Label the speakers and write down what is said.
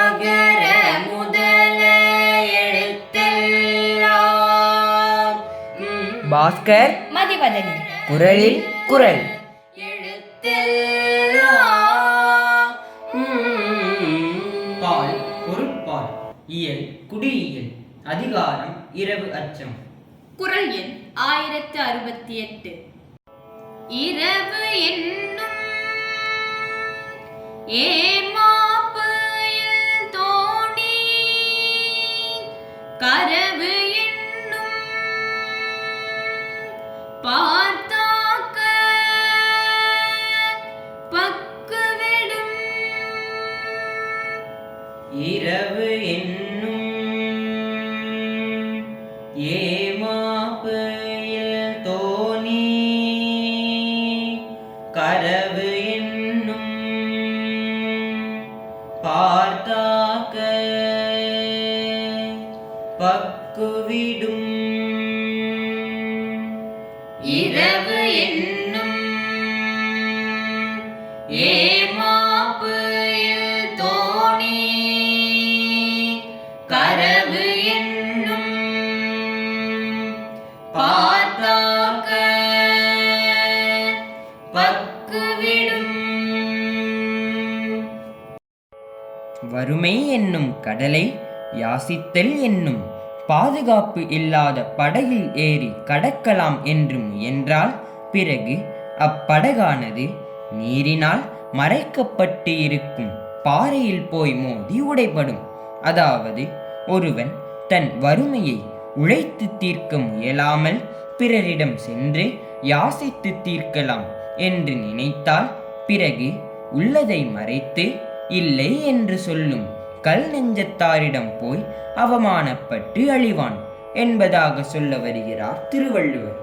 Speaker 1: அகர முதல எழுத்தெல்லாம்.
Speaker 2: பாஸ்கர்
Speaker 3: மதிவதனி
Speaker 2: குரலில் குரல்.
Speaker 1: எழுத்தெல்லாம்.
Speaker 4: பால் பொருட்பால். இயல் குடியியல். அதிகாரம் இரவு அச்சம்.
Speaker 3: குரல் எண் 1068. இரவு என்னும் ஏமாப்பையில் தோணி கரவு என்னும் பார்த்தாக்க பக்குவிடும்.
Speaker 4: இரவு என்னும் ஏமாப்பையில் தோணி கரவு என்னும் பார்த்தாக்க பக்குவிடும்.
Speaker 1: இரவு என்னும் ஏமாப்பையில் தோணி கரவு என்னும் பார்த்தாக்க பக்குவிடும்.
Speaker 2: வறுமை என்னும் கடலை யாசித்தல் என்னும் பாதுகாப்பு இல்லாத படகில் ஏறி கடக்கலாம் என்று முயன்றால் பிறகு அப்படகானது நீரினால் மறைக்கப்பட்டு இருக்கும் பாறையில் போய் மோதி உடைபடும். அதாவது ஒருவன் தன் வறுமையை உழைத்து தீர்க்க முயலாமல் பிறரிடம் சென்று யாசித்து தீர்க்கலாம் என்று நினைத்தால் பிறகு உள்ளதை மறைத்து இல்லை என்று சொல்லும் கல் நெஞ்சத்தாரிடம் போய் அவமானப்பட்டு அழிவான் என்பதாக சொல்ல வருகிறார் திருவள்ளுவர்.